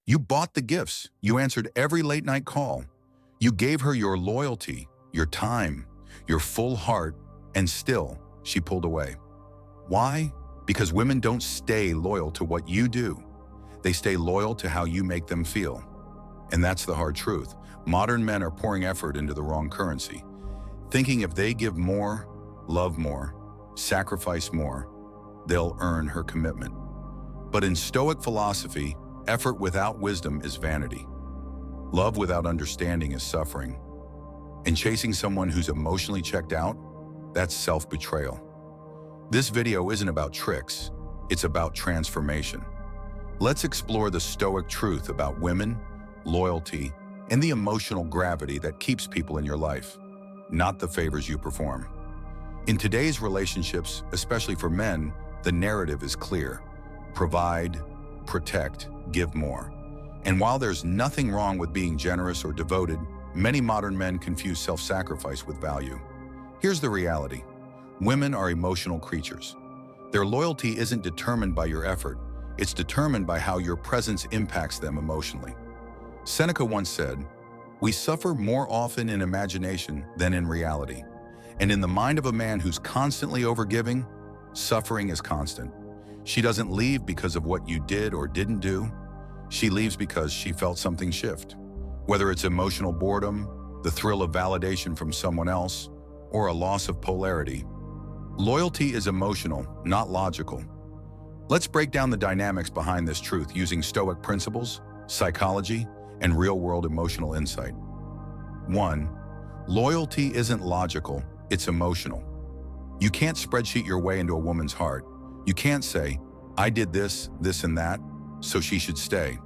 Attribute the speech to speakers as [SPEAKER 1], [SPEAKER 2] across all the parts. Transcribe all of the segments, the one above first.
[SPEAKER 1] You bought the gifts. You answered every late-night call. You gave her your loyalty, your time, your full heart, and still, she pulled away. Why? Because women don't stay loyal to what you do. They stay loyal to how you make them feel. And that's the hard truth. Modern men are pouring effort into the wrong currency, thinking if they give more, love more, sacrifice more, they'll earn her commitment. But in Stoic philosophy, effort without wisdom is vanity. Love without understanding is suffering. And chasing someone who's emotionally checked out, that's self-betrayal. This video isn't about tricks, it's about transformation. Let's explore the Stoic truth about women, loyalty, and the emotional gravity that keeps people in your life, not the favors you perform. In today's relationships, especially for men, the narrative is clear. Provide, protect, give more. And while there's nothing wrong with being generous or devoted, many modern men confuse self-sacrifice with value. Here's the reality. Women are emotional creatures. Their loyalty isn't determined by your effort. It's determined by how your presence impacts them emotionally. Seneca once said, "We suffer more often in imagination than in reality." And in the mind of a man who's constantly overgiving, suffering is constant. She doesn't leave because of what you did or didn't do. She leaves because she felt something shift. Whether it's emotional boredom, the thrill of validation from someone else, or a loss of polarity. Loyalty is emotional, not logical. Let's break down the dynamics behind this truth using Stoic principles, psychology, and real-world emotional insight. 1. Loyalty isn't logical, it's emotional. You can't spreadsheet your way into a woman's heart. You can't say, "I did this, this, and that, so she should stay."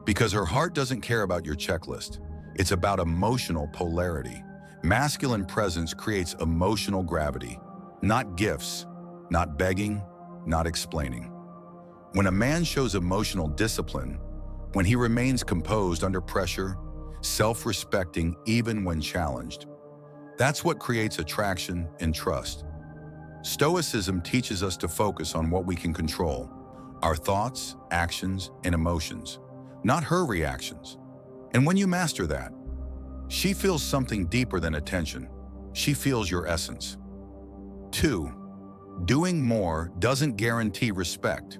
[SPEAKER 1] Because her heart doesn't care about your checklist. It's about emotional polarity. Masculine presence creates emotional gravity, not gifts, not begging, not explaining. When a man shows emotional discipline, when he remains composed under pressure, self-respecting even when challenged, that's what creates attraction and trust. Stoicism teaches us to focus on what we can control, our thoughts, actions, and emotions, not her reactions. And when you master that, she feels something deeper than attention. She feels your essence. 2. Doing more doesn't guarantee respect.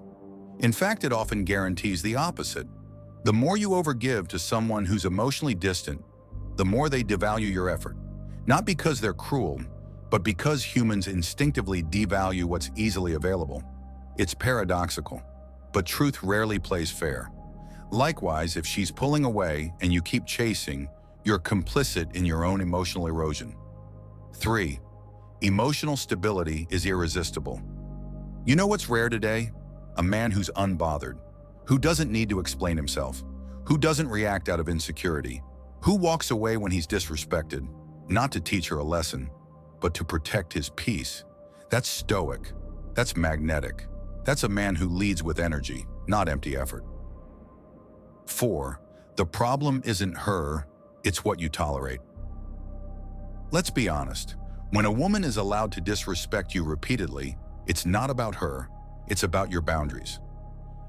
[SPEAKER 1] In fact, it often guarantees the opposite. The more you overgive to someone who's emotionally distant, the more they devalue your effort. Not because they're cruel, but because humans instinctively devalue what's easily available. It's paradoxical, but truth rarely plays fair. Likewise, if she's pulling away and you keep chasing, you're complicit in your own emotional erosion. 3. Emotional stability is irresistible. You know what's rare today? A man who's unbothered, who doesn't need to explain himself, who doesn't react out of insecurity, who walks away when he's disrespected, not to teach her a lesson, but to protect his peace. That's stoic. That's magnetic. That's a man who leads with energy, not empty effort. 4. The problem isn't her, it's what you tolerate. Let's be honest. When a woman is allowed to disrespect you repeatedly, it's not about her, it's about your boundaries.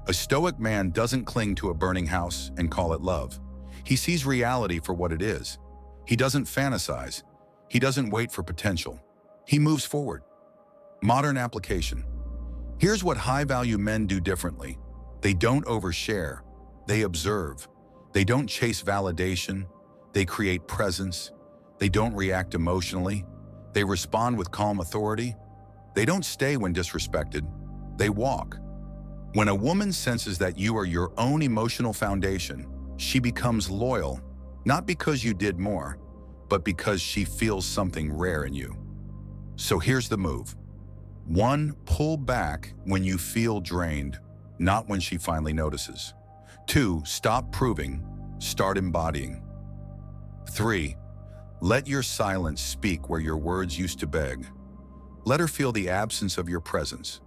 [SPEAKER 1] A stoic man doesn't cling to a burning house and call it love. He sees reality for what it is. He doesn't fantasize. He doesn't wait for potential. He moves forward. Modern application. Here's what high-value men do differently. They don't overshare. They observe. They don't chase validation. They create presence. They don't react emotionally. They respond with calm authority. They don't stay when disrespected. They walk. When a woman senses that you are your own emotional foundation, she becomes loyal, not because you did more, but because she feels something rare in you. So here's the move. 1. Pull back when you feel drained, not when she finally notices. 2. Stop proving, start embodying. 3. Let your silence speak where your words used to beg. Let her feel the absence of your presence.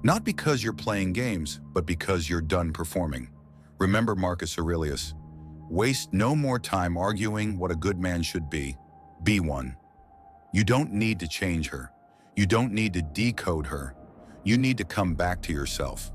[SPEAKER 1] Not because you're playing games, but because you're done performing. Remember Marcus Aurelius, waste no more time arguing what a good man should be. Be one. You don't need to change her. You don't need to decode her. You need to come back to yourself.